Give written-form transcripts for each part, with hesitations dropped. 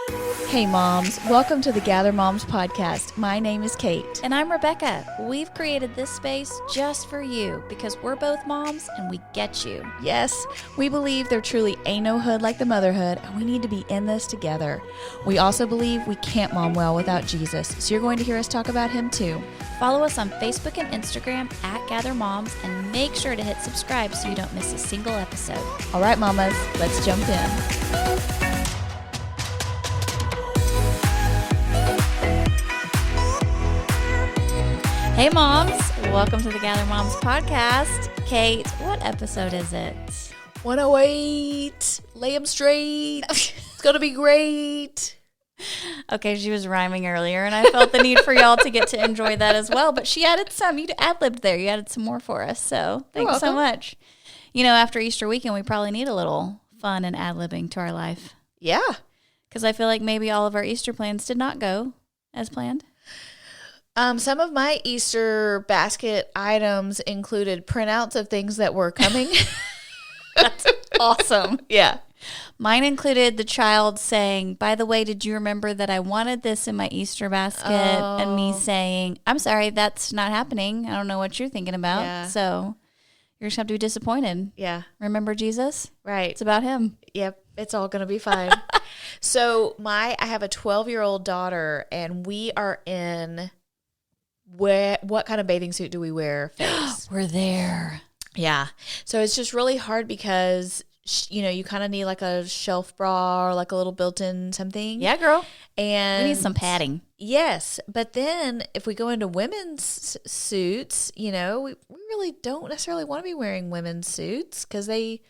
Hey moms, welcome to the Gather Moms podcast. My name is Kate. And I'm Rebecca. We've created this space just for you because we're both moms and we get you. Yes, we believe there truly ain't no hood like the motherhood, and we need to be in this together. We also believe we can't mom well without Jesus, so you're going to hear us talk about him too. Follow us on Facebook and Instagram at Gather Moms and make sure to hit subscribe so you don't miss a single episode. All right, mamas, let's jump in. Hey moms, welcome to the Gather Moms podcast. Kate, what episode is it? 108, lay 'em straight. It's going to be great. Okay, she was rhyming earlier, and I felt the need for y'all to get to enjoy that as well. But she added some. You ad-libbed there. You added some more for us. So thanks so much. You know, after Easter weekend, we probably need a little fun and ad-libbing to our life. Yeah. Because I feel like maybe all of our Easter plans did not go as planned. Some of my Easter basket items included printouts of things that were coming. That's awesome. Yeah. Mine included the child saying, by the way, did you remember that I wanted this in my Easter basket? Oh. And me saying, I'm sorry, that's not happening. I don't know what you're thinking about. Yeah. So you're just going to have to be disappointed. Yeah. Remember Jesus? Right. It's about him. Yep. It's all going to be fine. So I have a 12-year-old daughter, and we are in what kind of bathing suit do we wear phase. We're there. Yeah. So it's just really hard because, you kind of need like a shelf bra or like a little built-in something. Yeah, girl. And We need some padding. Yes. But then if we go into women's suits, we really don't necessarily want to be wearing women's suits because they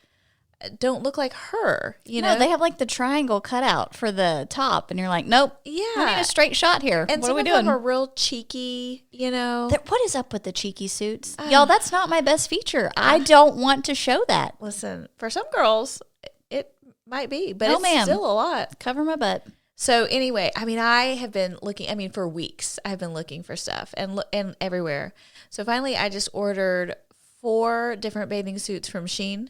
don't look like her, No, they have like the triangle cutout for the top, and you're like, nope. Yeah. We need a straight shot here. And what some are we of doing? them are real cheeky, What is up with the cheeky suits? Y'all, that's not my best feature. I don't want to show that. Listen, for some girls, it might be, but No, it's ma'am. still a lot. Cover my butt. So anyway, I have been looking, for weeks, I've been looking for stuff and everywhere. So finally, I just ordered 4 different bathing suits from Shein.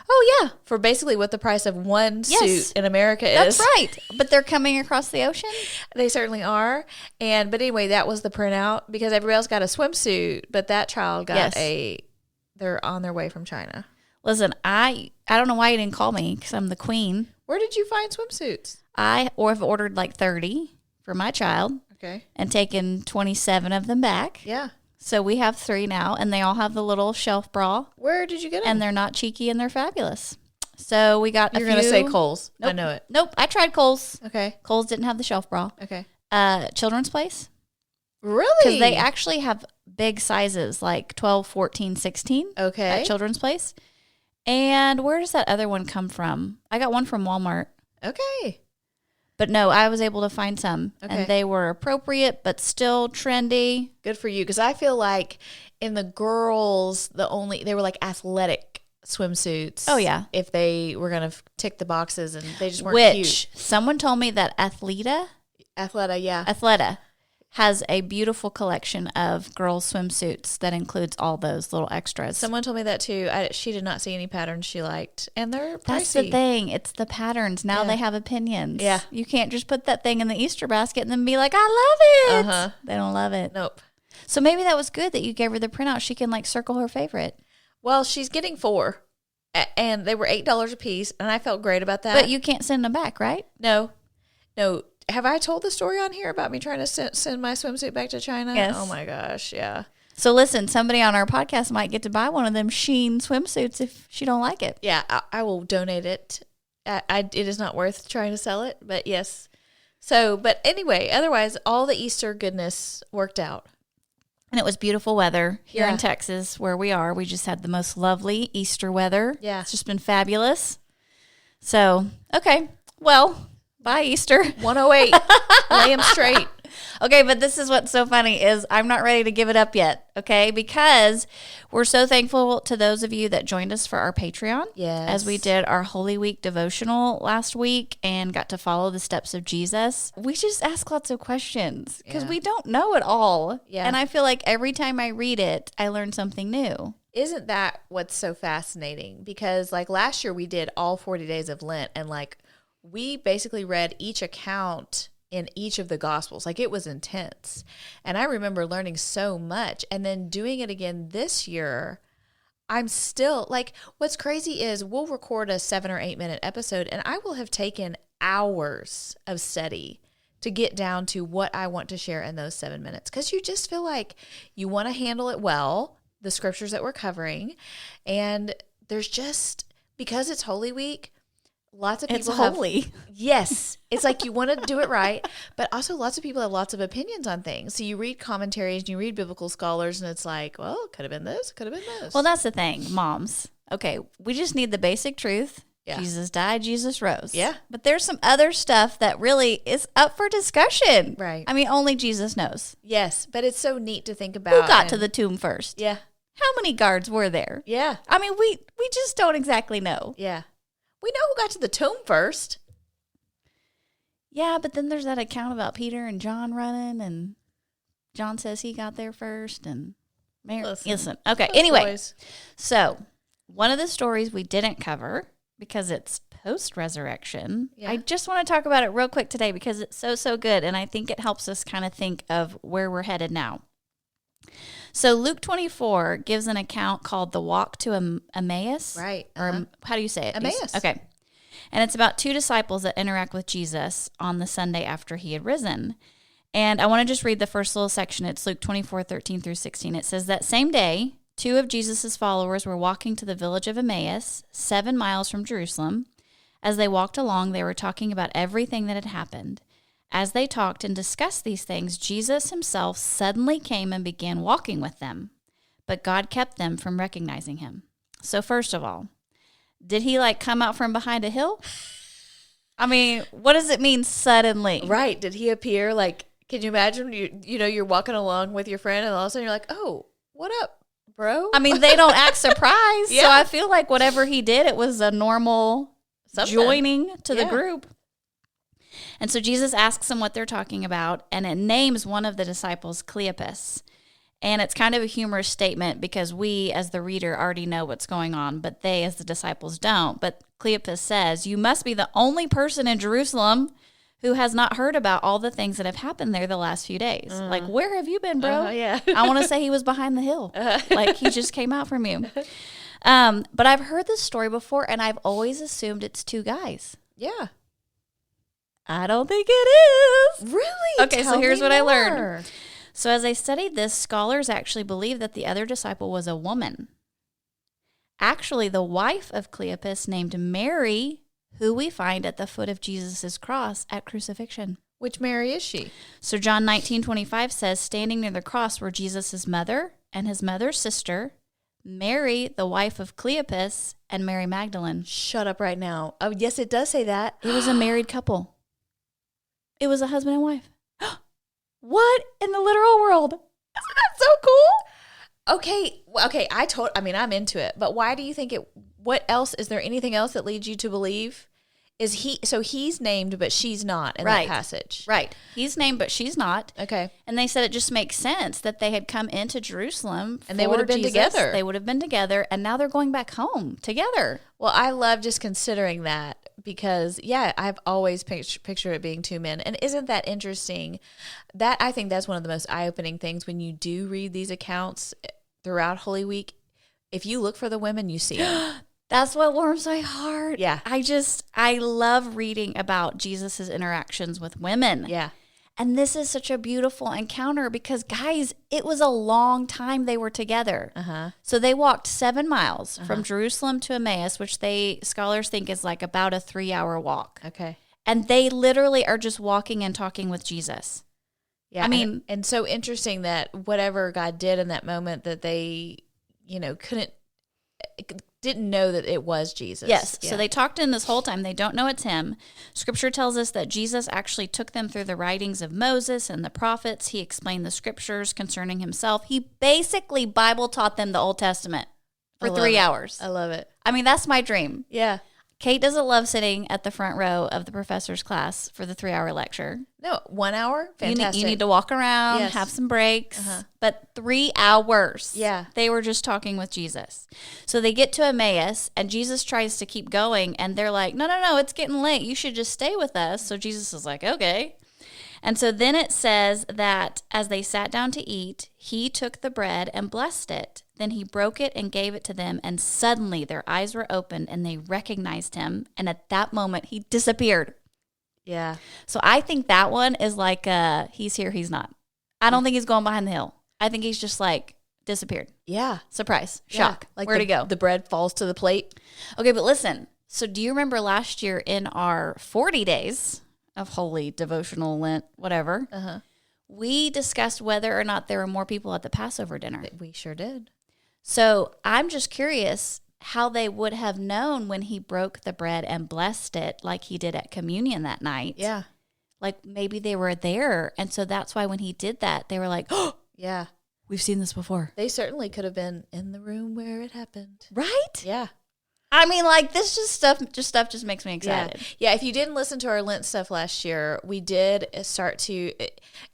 Oh, yeah. For basically what the price of one Yes. suit in America That's is. right. But they're coming across the ocean? They certainly are. But anyway, that was the printout because everybody else got a swimsuit, but that child got they're on their way from China. Listen, I don't know why you didn't call me because I'm the queen. Where did you find swimsuits? I've ordered like 30 for my child Okay. and taken 27 of them back. Yeah. So we have 3 now, and they all have the little shelf bra, Where did you get them? and they're not cheeky and they're fabulous. So we got You're going to say Kohl's. Nope. I know it. Nope, I tried Kohl's. Okay. Kohl's didn't have the shelf bra. Okay. Children's Place. Really? Because they actually have big sizes, like 12, 14, 16 Okay. at Children's Place. And where does that other one come from? I got one from Walmart. Okay. But no, I was able to find some. Okay. And they were appropriate, but still trendy. Good for you. Because I feel like in the girls, they were like athletic swimsuits. Oh, yeah. If they were going to tick the boxes and they just weren't Which, cute. someone told me that Athleta has a beautiful collection of girls' swimsuits that includes all those little extras. Someone told me that too. She did not see any patterns she liked. And they're pricey. That's the thing. It's the patterns. Now Yeah. they have opinions. Yeah. You can't just put that thing in the Easter basket and then be like, I love it. Uh-huh. They don't love it. Nope. So maybe that was good that you gave her the printout. She can like circle her favorite. Well, she's getting 4. And they were $8 a piece. And I felt great about that. But you can't send them back, right? No. Have I told the story on here about me trying to send my swimsuit back to China? Yes. Oh, my gosh. Yeah. So listen, somebody on our podcast might get to buy one of them Shein swimsuits if she don't like it. Yeah, I will donate it. It is not worth trying to sell it, but yes. So, but anyway, otherwise, all the Easter goodness worked out. And it was beautiful weather here Yeah. in Texas where we are. We just had the most lovely Easter weather. Yeah. It's just been fabulous. So, okay. Well, bye Easter. 108. Lay 'em straight. Okay, but this is what's so funny is I'm not ready to give it up yet, okay? Because we're so thankful to those of you that joined us for our Patreon. Yes. As we did our Holy Week devotional last week and got to follow the steps of Jesus. We just ask lots of questions because Yeah. we don't know it all. Yeah. And I feel like every time I read it, I learn something new. Isn't that what's so fascinating? Because like last year we did all 40 days of Lent and like we basically read each account in each of the Gospels. Like, it was intense. And I remember learning so much. And then doing it again this year, I'm still, like, what's crazy is we'll record a 7 or 8 minute episode, and I will have taken hours of study to get down to what I want to share in those 7 minutes. Because you just feel like you want to handle it well, the scriptures that we're covering. And there's just, because it's Holy Week, lots of people holy. Yes. It's like you want to do it right, but also lots of people have lots of opinions on things. So you read commentaries and you read biblical scholars, and it's like, well, it could have been this, could have been this. Well, that's the thing, moms. Okay, we just need the basic truth. Yeah. Jesus died, Jesus rose. Yeah. But there's some other stuff that really is up for discussion. Right. I mean, only Jesus knows. Yes, but it's so neat to think about. Who got to the tomb first? Yeah. How many guards were there? Yeah. I mean, we just don't exactly know. Yeah. We know who got to the tomb first. Yeah, but then there's that account about Peter and John running, and John says he got there first, and Mary. Listen. Okay, anyway. So, one of the stories we didn't cover, because it's post-resurrection, I just want to talk about it real quick today because it's so good, and I think it helps us kind of think of where we're headed now. So Luke 24 gives an account called the walk to Emmaus. Right. Or how do you say it? Emmaus. Okay. And it's about two disciples that interact with Jesus on the Sunday after he had risen. And I want to just read the first little section. It's Luke 24:13 through 16. It says, that same day, 2 of Jesus' followers were walking to the village of Emmaus, 7 miles from Jerusalem. As they walked along, they were talking about everything that had happened. As they talked and discussed these things, Jesus himself suddenly came and began walking with them, but God kept them from recognizing him. So first of all, did he come out from behind a hill? I mean, what does it mean suddenly? Right. Did he appear can you imagine you're walking along with your friend and all of a sudden you're like, oh, what up, bro? I mean, they don't act surprised. Yeah. So I feel like whatever he did, it was a normal joining to the group. And so Jesus asks them what they're talking about, and it names one of the disciples Cleopas. And it's kind of a humorous statement because we, as the reader, already know what's going on, but they, as the disciples, don't. But Cleopas says, you must be the only person in Jerusalem who has not heard about all the things that have happened there the last few days. Where have you been, bro? Yeah. I want to say he was behind the hill. He just came out from you. But I've heard this story before, and I've always assumed it's 2 guys. Yeah. I don't think it is. Really? Okay, so here's what I learned. So as I studied this, scholars actually believe that the other disciple was a woman. Actually, the wife of Cleopas named Mary, who we find at the foot of Jesus' cross at crucifixion. Which Mary is she? So John 19:25 says, standing near the cross were Jesus' mother and his mother's sister, Mary, the wife of Cleopas, and Mary Magdalene. Shut up right now. Oh, yes, it does say that. It was a married couple. It was a husband and wife. What in the literal world? Isn't that so cool? Okay. I'm into it. But why do you think what else, is there anything else that leads you to believe? He's named, but she's not in that passage. Right. He's named, but she's not. Okay. And they said it just makes sense that they had come into Jerusalem and they would have been together. They would have been together, and now they're going back home together. Well, I love just considering that because, I've always pictured it being 2 men. And isn't that interesting? I think that's one of the most eye-opening things when you do read these accounts throughout Holy Week. If you look for the women, you see them. That's what warms my heart. Yeah. I love reading about Jesus's interactions with women. Yeah. And this is such a beautiful encounter because, guys, it was a long time they were together. Uh-huh. So they walked 7 miles from Jerusalem to Emmaus, which scholars think is about a 3-hour walk. Okay. And they literally are just walking and talking with Jesus. Yeah. I mean, and so interesting that whatever God did in that moment that they, didn't know that it was Jesus. Yes. Yeah. So they talked in this whole time. They don't know it's him. Scripture tells us that Jesus actually took them through the writings of Moses and the prophets. He explained the scriptures concerning himself. He basically Bible taught them the Old Testament for 3 hours. I love it. I mean, that's my dream. Yeah. Kate doesn't love sitting at the front row of the professor's class for the 3-hour lecture. No, 1 hour? Fantastic. You need to walk around, have some breaks. But 3 hours. Yeah. They were just talking with Jesus. So they get to Emmaus, and Jesus tries to keep going, and they're like, no, it's getting late. You should just stay with us. So Jesus is like, okay. And so then it says that as they sat down to eat, he took the bread and blessed it. Then he broke it and gave it to them, and suddenly their eyes were opened and they recognized him. And at that moment, he disappeared. Yeah. So I think that one is like he's here, he's not. I don't think he's going behind the hill. I think he's just like disappeared. Yeah. Surprise. Shock. Yeah. Like where'd he go? The bread falls to the plate. Okay, but listen. So do you remember last year in our 40 days of holy, devotional, Lent, whatever, we discussed whether or not there were more people at the Passover dinner. We sure did. So I'm just curious how they would have known when he broke the bread and blessed it like he did at communion that night. Yeah. Like maybe they were there. And so that's why when he did that, they were like, oh, yeah, we've seen this before. They certainly could have been in the room where it happened. Right? Yeah. I mean, like this stuff just makes me excited. Yeah. If you didn't listen to our Lent stuff last year, we did start to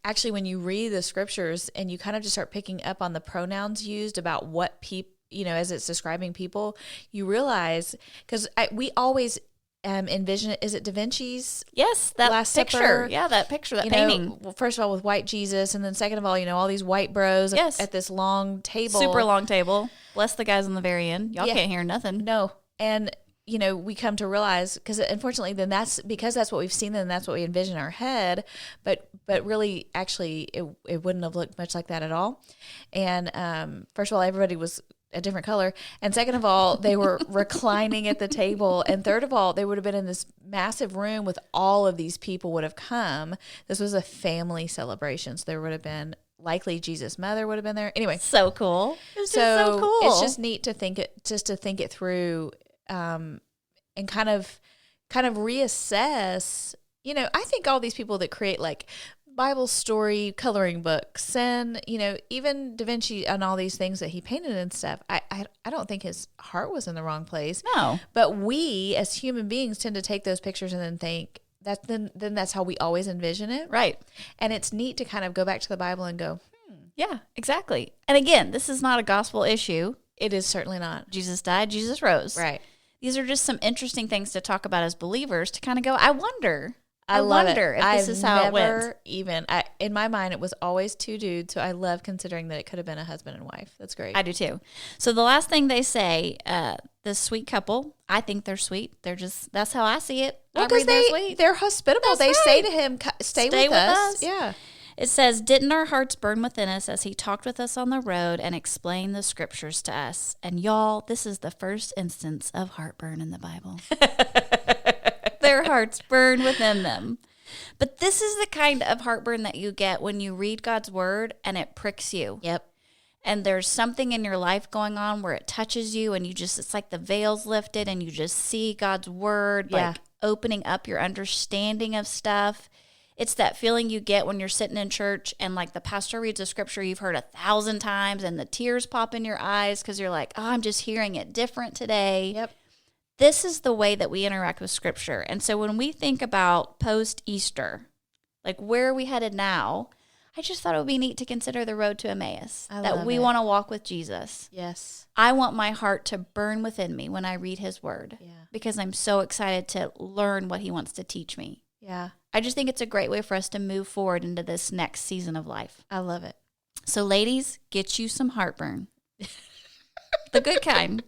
actually, when you read the scriptures and you kind of just start picking up on the pronouns used about what people, as it's describing people, you realize, because we always envision it. Is it Da Vinci's? Yes, that Last picture. Supper? Yeah, that picture, that painting. Well, first of all, with white Jesus, and then second of all, all these white bros at this long table. Super long table. Bless the guys on the very end. Y'all can't hear nothing. No. And, we come to realize, because unfortunately then that's what we've seen, then that's what we envision in our head. But really, actually, it wouldn't have looked much like that at all. And first of all, everybody was a different color. And second of all, they were reclining at the table. And third of all, they would have been in this massive room with all of these people would have come. This was a family celebration. So there would have been likely Jesus' mother would have been there. Anyway. So cool. It's just so cool. It's just neat to think it through and kind of reassess. I think all these people that create like Bible story coloring books and, even Da Vinci and all these things that he painted and stuff, I don't think his heart was in the wrong place. No. But we as human beings tend to take those pictures and then think that then that's how we always envision it. Right. And it's neat to kind of go back to the Bible and go, yeah, exactly. And again, this is not a gospel issue. It is certainly not. Jesus died, Jesus rose. Right. These are just some interesting things to talk about as believers to kind of go, I wonder if this is how it went. In my mind, it was always two dudes. So I love considering that it could have been a husband and wife. That's great. I do too. So the last thing they say, this sweet couple, I think they're sweet. They're just, that's how I see it. Well, because they're hospitable. They say to him, stay with us. Yeah. It says, didn't our hearts burn within us as he talked with us on the road and explained the scriptures to us? And y'all, this is the first instance of heartburn in the Bible. Their hearts burn within them. But this is the kind of heartburn that you get when you read God's word and it pricks you. Yep. And there's something in your life going on where it touches you and it's like the veil's lifted and you just see God's word like opening up your understanding of stuff. It's that feeling you get when you're sitting in church and like the pastor reads a scripture you've heard 1,000 times and the tears pop in your eyes because you're like, oh, I'm just hearing it different today. Yep. This is the way that we interact with scripture. And so when we think about post-Easter, like where are we headed now, I just thought it would be neat to consider the road to Emmaus, that we want to walk with Jesus. Yes. I want my heart to burn within me when I read his word because I'm so excited to learn what he wants to teach me. Yeah. I just think it's a great way for us to move forward into this next season of life. I love it. So ladies, get you some heartburn. The good kind.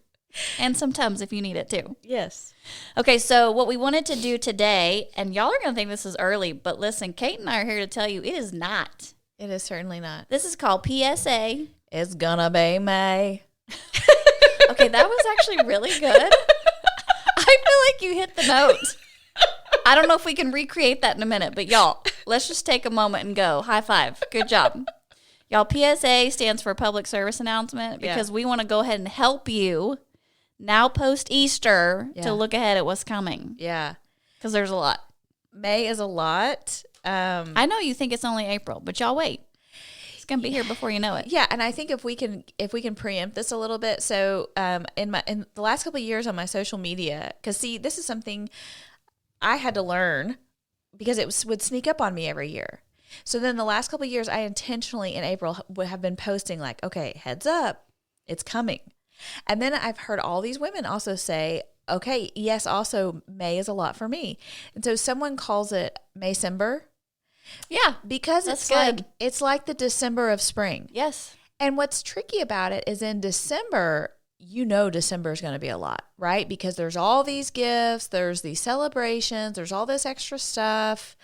And some Tums if you need it too. Yes. Okay, so what we wanted to do today, and y'all are going to think this is early, but listen, Kate and I are here to tell you it is not. It is certainly not. This is called PSA. It's gonna be May. Okay, that was actually really good. I feel like you hit the note. I don't know if we can recreate that in a minute, but y'all, let's just take a moment and go. High five. Good job. Y'all, PSA stands for Public Service Announcement because we want to go ahead and help you now post-Easter to look ahead at what's coming. Yeah. Because there's a lot. May is a lot. I know you think it's only April, but y'all wait. It's going to be here before you know it. Yeah, and I think if we can preempt this a little bit. So in the last couple of years on my social media, because see, this is something I had to learn because it would sneak up on me every year. So then the last couple of years, I intentionally in April would have been posting like, okay, heads up, it's coming. And then I've heard all these women also say, okay, yes, also May is a lot for me. And so someone calls it MAYCEMBER. Yeah. Because it's like the December of spring. Yes. And what's tricky about it is in December, December is going to be a lot, right? Because there's all these gifts, there's these celebrations, there's all this extra stuff.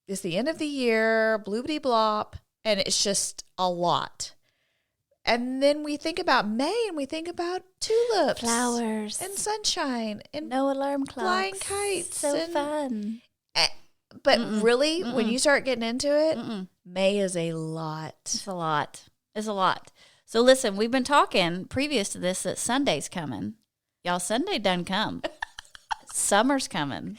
It's the end of the year, bloopity blop, and it's just a lot. And then we think about May and we think about tulips, flowers, and sunshine, and no alarm clocks, flying kites. So fun. But really, when you start getting into it, May is a lot. It's a lot. It's a lot. So listen, we've been talking previous to this that Sunday's coming. Y'all, Sunday done come. Summer's coming.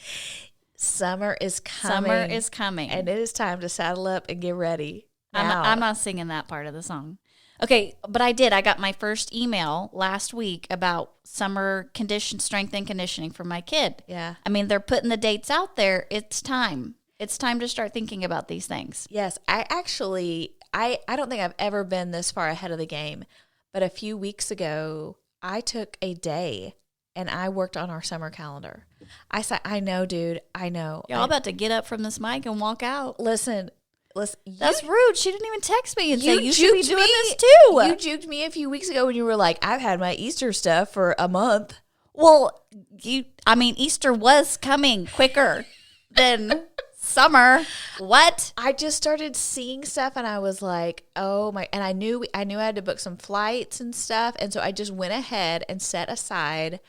Summer is coming. Summer is coming. And it is time to saddle up and get ready. I'm not singing that part of the song. Okay, but I did. I got my first email last week about summer strength and conditioning for my kid. Yeah. I mean, they're putting the dates out there. It's time. It's time to start thinking about these things. Yes. I don't think I've ever been this far ahead of the game, but a few weeks ago, I took a day and I worked on our summer calendar. I said, I know, dude. I know. Y'all about to get up from this mic and walk out. Listen, that's rude. She didn't even text me and say you should be doing this too. You juked me a few weeks ago when you were like, I've had my Easter stuff for a month. Well, Easter was coming quicker than summer. What? I just started seeing stuff and I was like, oh my, and I knew I had to book some flights and stuff. And so I just went ahead and set aside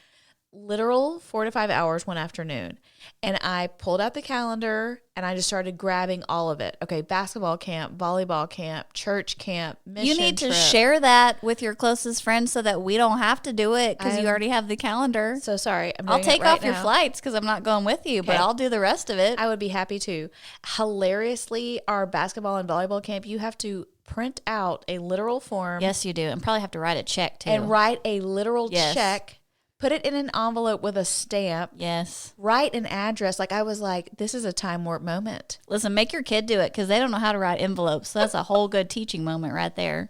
literal 4 to 5 hours one afternoon. And I pulled out the calendar and I just started grabbing all of it. Okay, basketball camp, volleyball camp, church camp, mission You need trip. to share that with your closest friends so that we don't have to do it because you already have the calendar. So sorry. I'll take off your flights because I'm not going with you, but I'll do the rest of it. I would be happy to. Hilariously, our basketball and volleyball camp, you have to print out a literal form. Yes, you do. And probably have to write a check too. And write a literal check. Put it in an envelope with a stamp. Yes. Write an address. Like I was like, this is a time warp moment. Listen, make your kid do it because they don't know how to write envelopes. So that's a whole good teaching moment right there.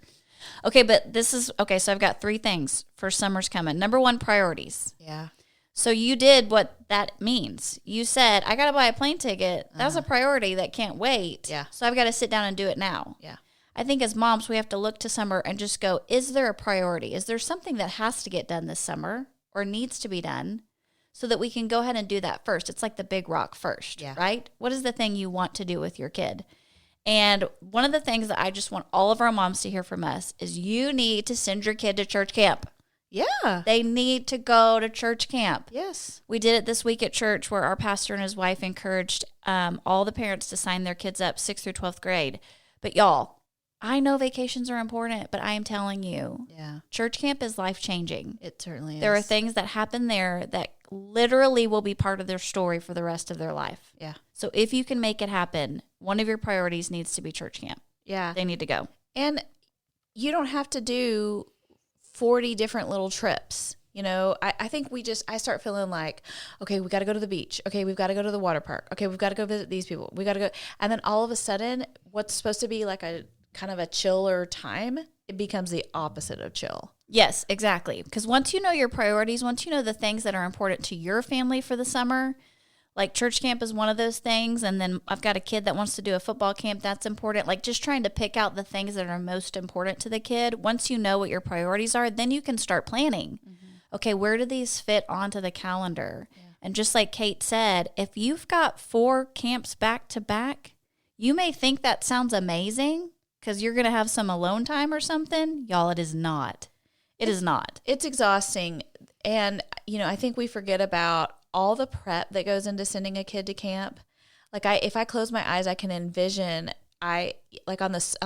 Okay, but so I've got 3 things for summer's coming. Number 1, priorities. Yeah. So you did what that means. You said, I got to buy a plane ticket. That's a priority that can't wait. Yeah. So I've got to sit down and do it now. Yeah. I think as moms, we have to look to summer and just go, is there a priority? Is there something that has to get done this summer or needs to be done so that we can go ahead and do that first? It's like the big rock first, right? What is the thing you want to do with your kid? And one of the things that I just want all of our moms to hear from us is you need to send your kid to church camp. Yeah. They need to go to church camp. Yes. We did it this week at church where our pastor and his wife encouraged all the parents to sign their kids up 6th through 12th grade. But y'all, I know vacations are important, but I am telling you, church camp is life-changing. It certainly is. There are things that happen there that literally will be part of their story for the rest of their life. Yeah. So if you can make it happen, one of your priorities needs to be church camp. Yeah. They need to go. And you don't have to do 40 different little trips. You know, I think I start feeling like, okay, we got to go to the beach. Okay, we've got to go to the water park. Okay, we've got to go visit these people. We got to go. And then all of a sudden, what's supposed to be like a kind of a chiller time, it becomes the opposite of chill. Yes, exactly. Because once you know your priorities, once you know the things that are important to your family for the summer, like church camp is one of those things. And then I've got a kid that wants to do a football camp. That's important. Like just trying to pick out the things that are most important to the kid. Once you know what your priorities are, then you can start planning. Mm-hmm. Okay, where do these fit onto the calendar? Yeah. And just like Kate said, if you've got 4 camps back to back, you may think that sounds amazing because you're going to have some alone time or something. Y'all, it is not. It is not. It's exhausting. And, I think we forget about all the prep that goes into sending a kid to camp. Like if I close my eyes, I can envision on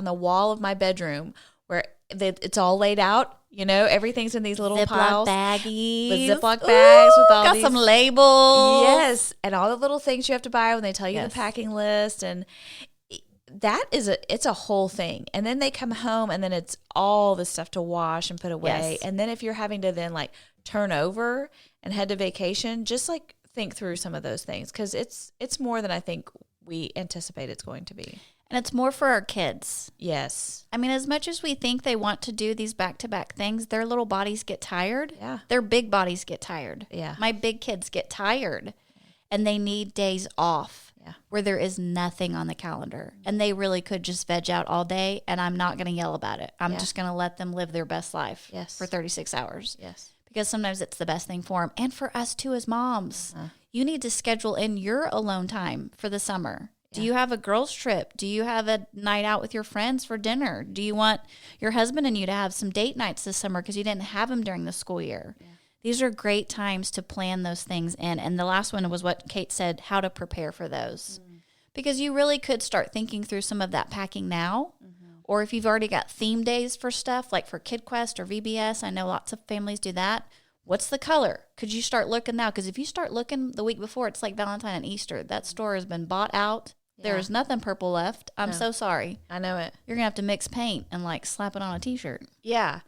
the wall of my bedroom where it's all laid out. Everything's in these little Ziploc piles. baggies. With Ziploc bags with all got these. Some labels. Yes. And all the little things you have to buy when they tell you the packing list. And it's a whole thing. And then they come home and then it's all the stuff to wash and put away. Yes. And then if you're having to then like turn over and head to vacation, just like think through some of those things, because it's more than I think we anticipate it's going to be. And it's more for our kids. Yes. I mean, as much as we think they want to do these back-to-back things, their little bodies get tired. Yeah. Their big bodies get tired. Yeah. My big kids get tired, and they need days off where there is nothing on the calendar. And they really could just veg out all day, and I'm not going to yell about it. I'm just going to let them live their best life for 36 hours. Yes. Because sometimes it's the best thing for them. And for us, too, as moms. You need to schedule in your alone time for the summer. Do you have a girls' trip? Do you have a night out with your friends for dinner? Do you want your husband and you to have some date nights this summer because you didn't have them during the school year? Yeah. These are great times to plan those things in. And the last one was what Kate said, how to prepare for those. Because you really could start thinking through some of that packing now. Or if you've already got theme days for stuff, like for KidQuest or VBS, I know lots of families do that. What's the color? Could you start looking now? Because if you start looking the week before, it's like Valentine and Easter. That store has been bought out. Yeah. There's nothing purple left. I'm so sorry. I know it. You're going to have to mix paint and like slap it on a t-shirt. Yeah.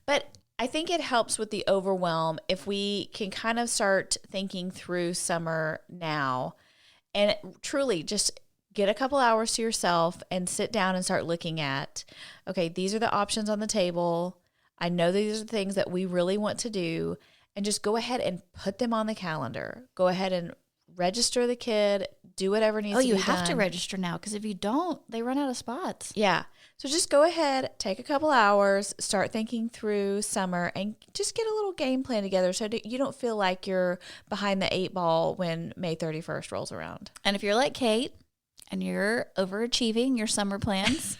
But I think it helps with the overwhelm if we can kind of start thinking through summer now and truly just get a couple hours to yourself and sit down and start looking at, okay, these are the options on the table. I know these are the things that we really want to do, and just go ahead and put them on the calendar. Go ahead and register the kid, do whatever needs to be done. Oh, you have to register now, because if you don't, they run out of spots. Yeah. So just go ahead, take a couple hours, start thinking through summer, and just get a little game plan together so that you don't feel like you're behind the 8 ball when May 31st rolls around. And if you're like Kate and you're overachieving your summer plans,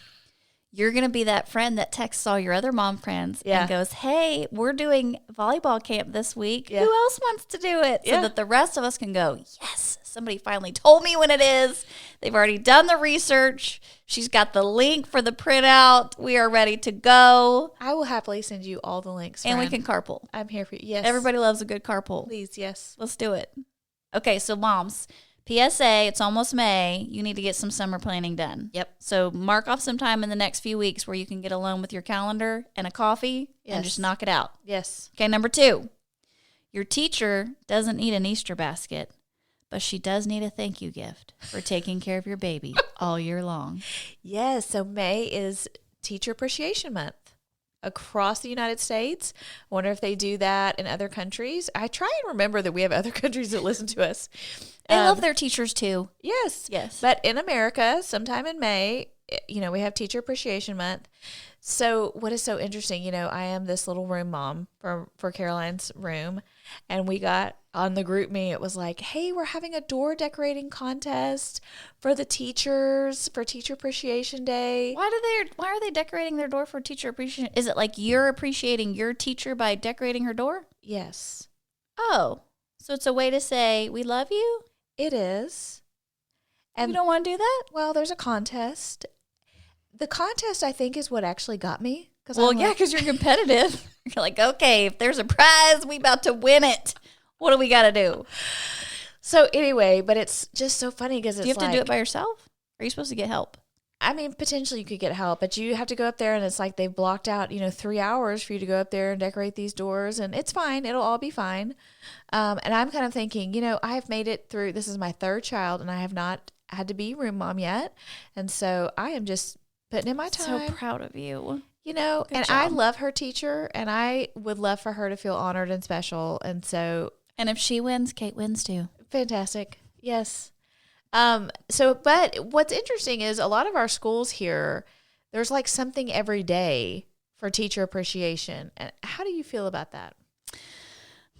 you're going to be that friend that texts all your other mom friends and goes, hey, we're doing volleyball camp this week. Who else wants to do it? So that the rest of us can go, yes, somebody finally told me when it is. They've already done the research. She's got the link for the printout. We are ready to go. I will happily send you all the links. And we can carpool. I'm here for you. Yes. Everybody loves a good carpool. Please, yes. Let's do it. Okay, so moms, PSA, it's almost May. You need to get some summer planning done. Yep. So mark off some time in the next few weeks where you can get alone with your calendar and a coffee and just knock it out. Yes. Okay, number 2, your teacher doesn't need an Easter basket, but she does need a thank you gift for taking care of your baby all year long. Yes, so May is Teacher Appreciation Month across the United States. I wonder if they do that in other countries. I try and remember that we have other countries that listen to us. They love their teachers too. Yes. Yes. But in America, sometime in May, we have Teacher Appreciation Month. So what is so interesting, I am this little room mom for Caroline's room, and we got on the group me, it was like, hey, we're having a door decorating contest for the teachers for Teacher Appreciation Day. Why are they decorating their door for teacher appreciation? Is it like you're appreciating your teacher by decorating her door? Yes. Oh, so it's a way to say we love you? It is. And you don't want to do that? Well, there's a contest. The contest, I think, is what actually got me. Because you're competitive. You're like, okay, if there's a prize, we about to win it. What do we got to do? So anyway, but it's just so funny because it's do you have to do it by yourself? Or are you supposed to get help? I mean, potentially you could get help, but you have to go up there, and it's like they've blocked out, 3 hours for you to go up there and decorate these doors, and it's fine. It'll all be fine. And I'm kind of thinking, I have made it through. This is my 3rd child, and I have not had to be room mom yet. And so I am just putting in my time. So proud of you. And job. I love her teacher, and I would love for her to feel honored and special. And so. And if she wins, Kate wins too. Fantastic. Yes. But what's interesting is a lot of our schools here, there's like something every day for teacher appreciation. And how do you feel about that?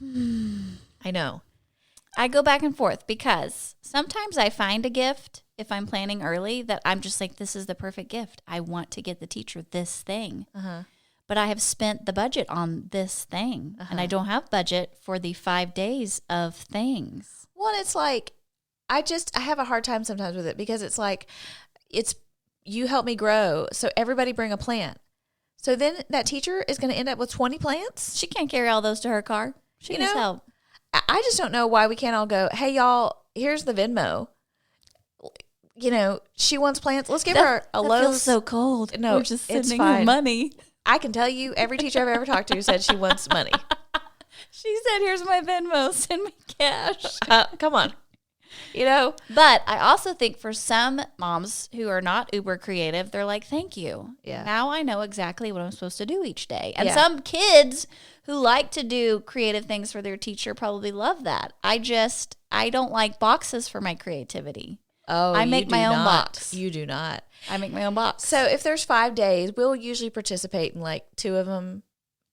I know. I go back and forth because sometimes I find a gift if I'm planning early that I'm just like, this is the perfect gift. I want to get the teacher this thing. But I have spent the budget on this thing, and I don't have budget for the 5 days of things. Well, it's like, I have a hard time sometimes with it because it's like, you help me grow, so everybody bring a plant. So then that teacher is going to end up with 20 plants? She can't carry all those to her car. She needs help. I just don't know why we can't all go, hey, y'all, here's the Venmo. she wants plants. Let's give her a Lowe's. Feels so cold. No, we're just it's sending fine. her money. I can tell you, every teacher I've ever talked to said she wants money. She said, "Here's my Venmo. Send me cash." Come on. But I also think for some moms who are not uber creative, they're like, thank you. Yeah. Now I know exactly what I'm supposed to do each day. And Yeah. some kids who like to do creative things for their teacher probably love that. I don't like boxes for my creativity. Oh, I make my own box. You do not. I make my own box. So if there's 5 days, we'll usually participate in like 2 of them.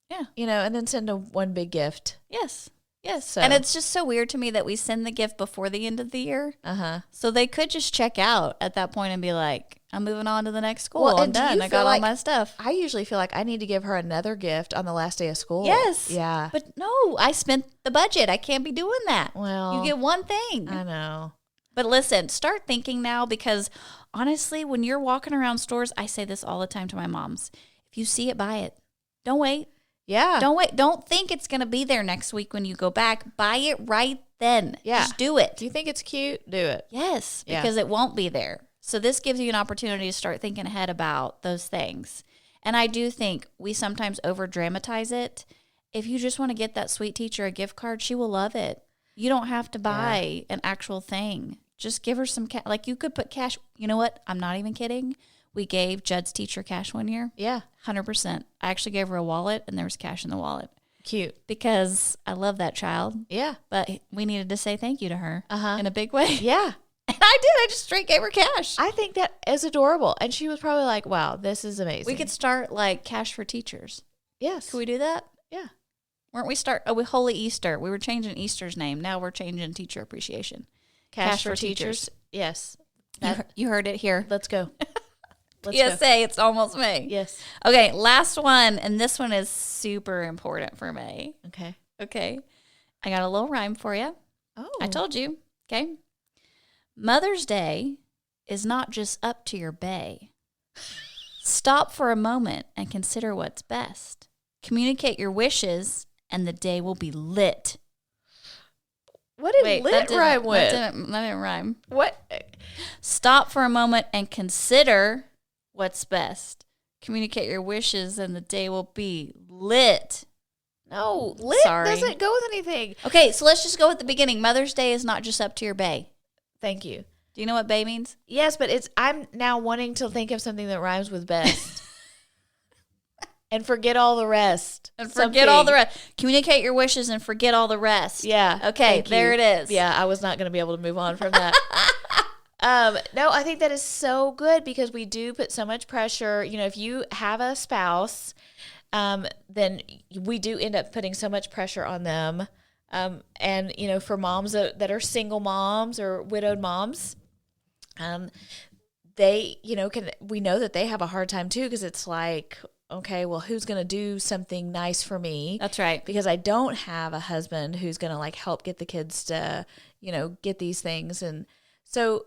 Yeah. And then send one big gift. Yes. Yes. So. And it's just so weird to me that we send the gift before the end of the year. Uh-huh. So they could just check out at that point and be like, I'm moving on to the next school. Well, I'm done. I got all my stuff. I usually feel like I need to give her another gift on the last day of school. Yes. Yeah. But no, I spent the budget. I can't be doing that. Well, you get one thing. I know. But listen, start thinking now, because honestly, when you're walking around stores, I say this all the time to my moms. If you see it, buy it. Don't wait. Yeah. Don't wait. Don't think it's going to be there next week when you go back. Buy it right then. Yeah. Just do it. Do you think it's cute? Do it. Yes, Yeah. because it won't be there. So this gives you an opportunity to start thinking ahead about those things. And I do think we sometimes over dramatize it. If you just want to get that sweet teacher a gift card, she will love it. You don't have to buy an actual thing. Just give her some cash. Like, you could put cash. You know what? I'm not even kidding. We gave Judd's teacher cash one year. Yeah. 100%. I actually gave her a wallet, and there was cash in the wallet. Cute. Because I love that child. Yeah. But we needed to say thank you to her Uh-huh. in a big way. Yeah. And I did. I just straight gave her cash. I think that is adorable. And she was probably like, wow, this is amazing. We could start like cash for teachers. Yes. Could we do that? Yeah. Weren't we start with Holy Easter? We were changing Easter's name. Now we're changing teacher appreciation. Cash for teachers. Yes. You heard it here. Let's go. PSA, it's almost May. Yes. Okay, last one. And this one is super important for May. Okay. Okay. I got a little rhyme for you. Oh. I told you. Okay. Mother's Day is not just up to your bay. Stop for a moment and consider what's best. Communicate your wishes, and the day will be lit. What did lit rhyme with? That didn't rhyme. What? Stop for a moment and consider what's best. Communicate your wishes, and the day will be lit. No, lit doesn't go with anything. Okay, so let's just go at the beginning. Mother's Day is not just up to your bae. Thank you. Do you know what bae means? Yes, but I'm now wanting to think of something that rhymes with best. And forget all the rest. Communicate your wishes and forget all the rest. Yeah. Okay, there it is. Yeah, I was not going to be able to move on from that. No, I think that is so good, because we do put so much pressure. If you have a spouse, then we do end up putting so much pressure on them. And, for moms that are single moms or widowed moms, they, we know that they have a hard time too, because it's like, okay, well, who's going to do something nice for me? That's right. Because I don't have a husband who's going to like help get the kids to, get these things. And so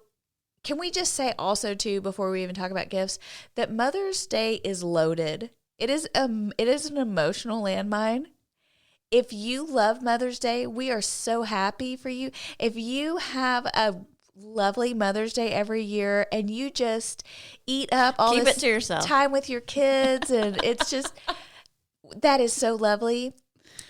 can we just say also too, before we even talk about gifts, that Mother's Day is loaded. It is an emotional landmine. If you love Mother's Day, we are so happy for you. If you have a lovely Mother's Day every year and you just eat up all Keep this it to yourself. time with your kids, and it's just, that is so lovely.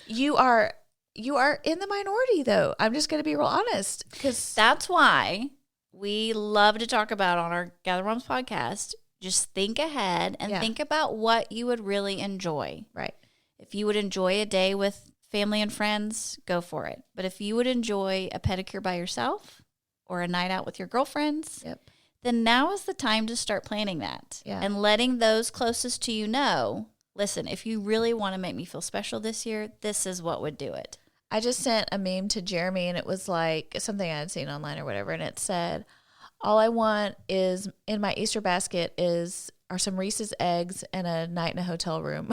You are in the minority, though. I'm just going to be real honest, because that's why we love to talk about on our Gather Moms podcast. Just think ahead and think about what you would really enjoy. Right. If you would enjoy a day with family and friends, go for it. But if you would enjoy a pedicure by yourself or a night out with your girlfriends, then now is the time to start planning that and letting those closest to you know, listen, if you really want to make me feel special this year, this is what would do it. I just sent a meme to Jeremy, and it was like something I had seen online or whatever, and it said, all I want is in my Easter basket are some Reese's eggs and a night in a hotel room.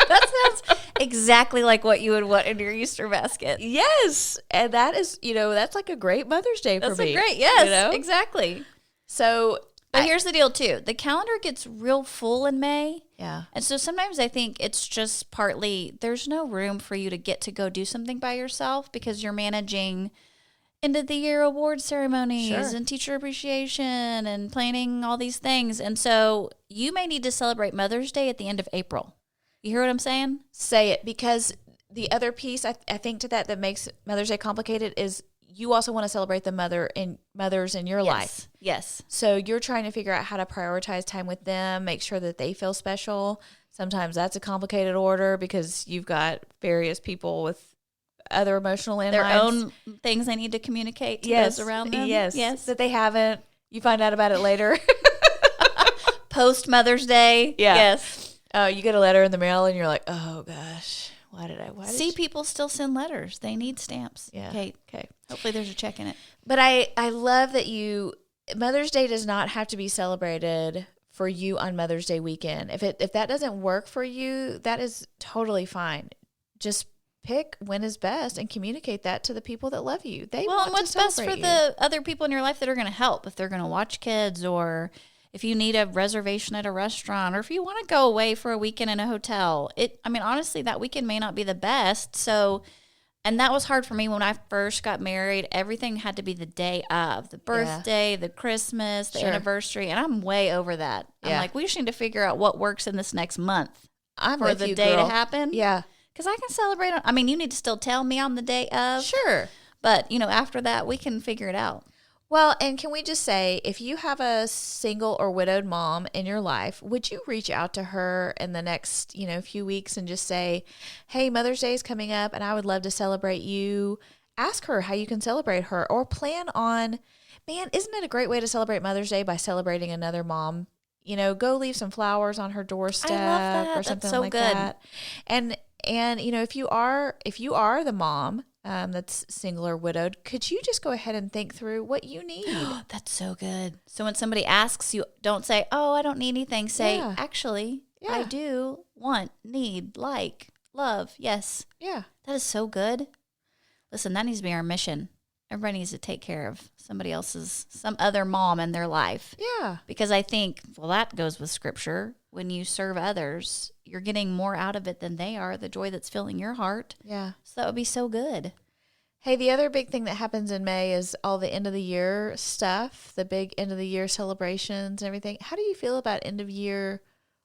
That sounds exactly like what you would want in your Easter basket. Yes. And that is, that's like a great Mother's Day for me. Yes, exactly. So, but here's the deal too. The calendar gets real full in May. Yeah. And so sometimes I think it's just partly there's no room for you to get to go do something by yourself because you're managing end of the year award ceremonies Sure. and teacher appreciation and planning all these things. And so you may need to celebrate Mother's Day at the end of April. You hear what I'm saying? Say it, because the other piece I think to that makes Mother's Day complicated is you also want to celebrate the mothers in your life. Yes. So you're trying to figure out how to prioritize time with them, make sure that they feel special. Sometimes that's a complicated order because you've got various people with other emotional landmines. Their own things they need to communicate to those around them. Yes. That they haven't. You find out about it later. Post Mother's Day. Yeah. Yes. You get a letter in the mail and you're like, oh gosh, why did people still send letters. They need stamps. Yeah. Kate. Okay. Hopefully there's a check in it. But I love that Mother's Day does not have to be celebrated for you on Mother's Day weekend. If that doesn't work for you, that is totally fine. Just pick when is best and communicate that to the people that love you. And what's best for the other people in your life that are going to help, if they're going to watch kids, or if you need a reservation at a restaurant, or if you want to go away for a weekend in a hotel. Honestly, that weekend may not be the best. So, and that was hard for me when I first got married. Everything had to be the day of, the birthday, the Christmas, the anniversary. And I'm way over that. I'm like, we just need to figure out what works in this next month for the day to happen. Yeah. Because I can celebrate you need to still tell me on the day of. Sure. But, after that, we can figure it out. Well, and can we just say, if you have a single or widowed mom in your life, would you reach out to her in the next, few weeks and just say, hey, Mother's Day is coming up and I would love to celebrate you. Ask her how you can celebrate her, or plan on, man, isn't it a great way to celebrate Mother's Day by celebrating another mom? Go leave some flowers on her doorstep. I love that. Or something That's so like good. that. And if you are the mom that's single or widowed, could you just go ahead and think through what you need? That's so good. So when somebody asks you, don't say, oh, I don't need anything. Say, actually, I do want, need, like, love. Yes. Yeah. That is so good. Listen, that needs to be our mission. Everybody needs to take care of some other mom in their life. Yeah. Because I think, that goes with scripture. When you serve others, you're getting more out of it than they are, the joy that's filling your heart. Yeah. So that would be so good. Hey, the other big thing that happens in May is all the end of the year stuff, the big end of the year celebrations and everything. How do you feel about end of year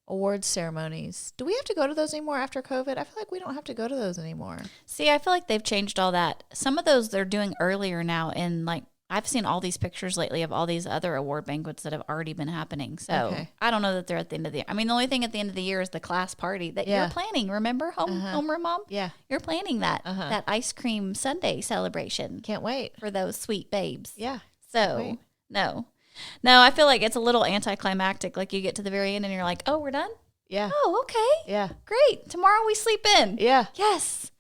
awards ceremonies? Do we have to go to those anymore after COVID? I feel like we don't have to go to those anymore. See, I feel like they've changed all that. Some of those they're doing earlier now, and I've seen all these pictures lately of all these other award banquets that have already been happening. So I don't know that they're at the end of the year. The only thing at the end of the year is the class party that you're planning. Remember, Homeroom Mom? Yeah. You're planning that ice cream sundae celebration. Can't wait. For those sweet babes. Yeah. So, no, I feel like it's a little anticlimactic. Like you get to the very end and you're like, oh, we're done? Yeah. Oh, okay. Yeah. Great. Tomorrow we sleep in. Yeah. Yes.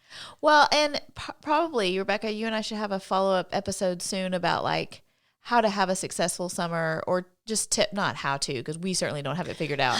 Well, and probably, Rebecca, you and I should have a follow-up episode soon about how to have a successful summer, or just not how to, because we certainly don't have it figured out.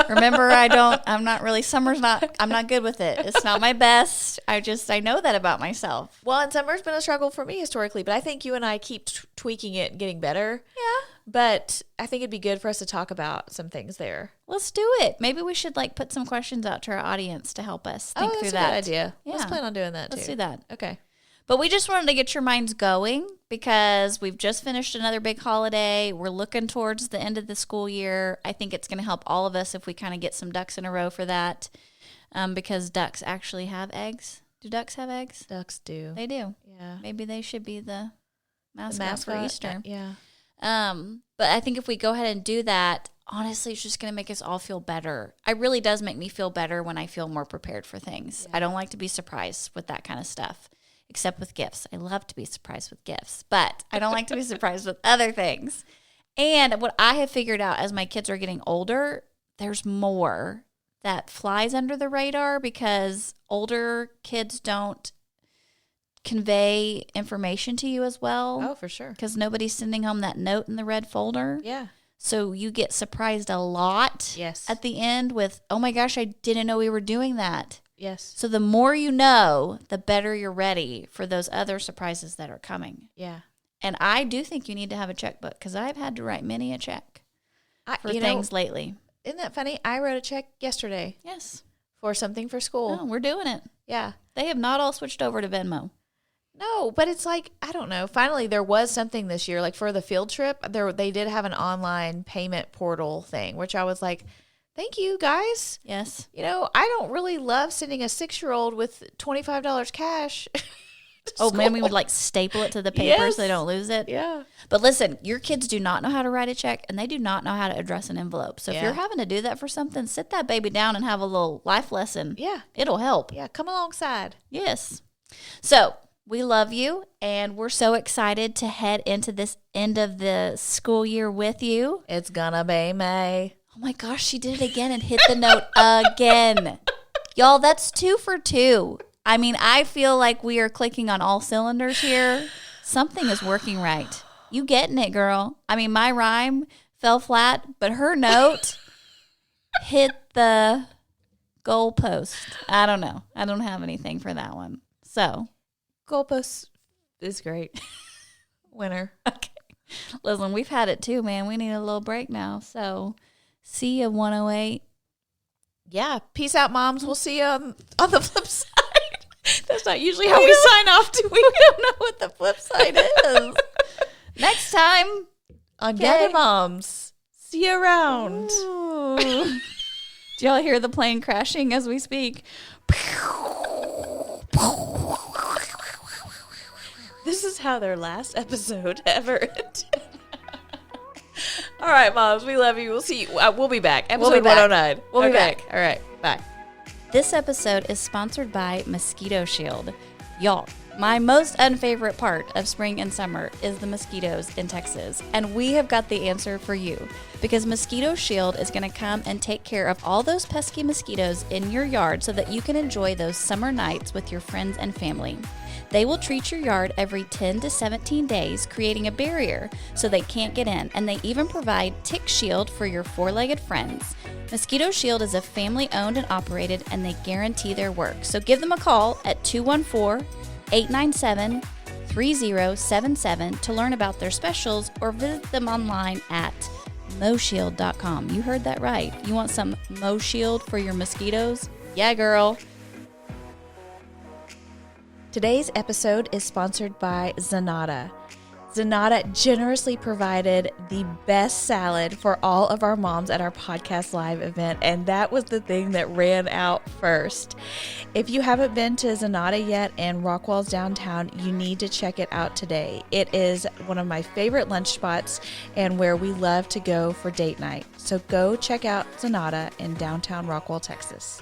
Remember, I'm not really, I'm not good with it. It's not my best. I know that about myself. Well, and summer's been a struggle for me historically, but I think you and I keep tweaking it and getting better. Yeah. But I think it'd be good for us to talk about some things there. Let's do it. Maybe we should put some questions out to our audience to help us think through that. That's a good idea. Yeah. Let's plan on doing that too. Let's do that. Okay. But we just wanted to get your minds going because we've just finished another big holiday. We're looking towards the end of the school year. I think it's going to help all of us if we kind of get some ducks in a row for that, because ducks actually have eggs. Do ducks have eggs? Ducks do. They do. Yeah. Maybe they should be the mascot for Easter. Yeah. But I think if we go ahead and do that, honestly, it's just going to make us all feel better. It really does make me feel better when I feel more prepared for things. Yeah. I don't like to be surprised with that kind of stuff, except with gifts. I love to be surprised with gifts, but I don't like to be surprised with other things. And what I have figured out as my kids are getting older, there's more that flies under the radar because older kids don't convey information to you as well. Oh, for sure. Because nobody's sending home that note in the red folder. Yeah. So you get surprised a lot. Yes. At the end with, oh my gosh, I didn't know we were doing that. Yes. So the more you know, the better you're ready for those other surprises that are coming. Yeah. And I do think you need to have a checkbook because I've had to write many a check for things lately. Isn't that funny? I wrote a check yesterday. Yes. For something for school. Oh, we're doing it. Yeah. They have not all switched over to Venmo. No, but it's like, I don't know. Finally, there was something this year, like for the field trip, they did have an online payment portal thing, which I was like, thank you, guys. Yes. You know, I don't really love sending a 6-year-old with $25 cash. Oh, man, we would like staple it to the paper so they don't lose it. Yeah. But listen, your kids do not know how to write a check, and they do not know how to address an envelope. So if you're having to do that for something, sit that baby down and have a little life lesson. Yeah. It'll help. Yeah, come alongside. Yes. So we love you, and we're so excited to head into this end of the school year with you. It's gonna be May. Oh my gosh, she did it again and hit the note again. Y'all, that's 2 for 2. I mean, I feel like we are clicking on all cylinders here. Something is working right. You getting it, girl. I mean, my rhyme fell flat, but her note hit the goalpost. I don't know. I don't have anything for that one. So, Goalpost is great. Winner. okay. Listen, we've had it too, man. We need a little break now. So, see you 108. Yeah. Peace out, moms. We'll see you on the flip side. That's not usually how we sign off. We don't know what the flip side is. Next time on Gather Moms. See you around. Do y'all hear the plane crashing as we speak? This is how their last episode ever ended. All right, moms, we love you. We'll see you. We'll be back. Episode 109. We'll be back. All right, bye. This episode is sponsored by Mosquito Shield. Y'all, my most unfavorite part of spring and summer is the mosquitoes in Texas, and we have got the answer for you because Mosquito Shield is going to come and take care of all those pesky mosquitoes in your yard so that you can enjoy those summer nights with your friends and family. They will treat your yard every 10 to 17 days, creating a barrier so they can't get in, and they even provide Tick Shield for your four-legged friends. Mosquito Shield is a family-owned and operated, and they guarantee their work. So give them a call at 214-897-3077 to learn about their specials or visit them online at MoShield.com. You heard that right. You want some MoShield for your mosquitoes? Yeah, girl. Today's episode is sponsored by Zanata. Zanata generously provided the best salad for all of our moms at our podcast live event, and that was the thing that ran out first. If you haven't been to Zanata yet in Rockwall's downtown, you need to check it out today. It is one of my favorite lunch spots and where we love to go for date night. So go check out Zanata in downtown Rockwall, Texas.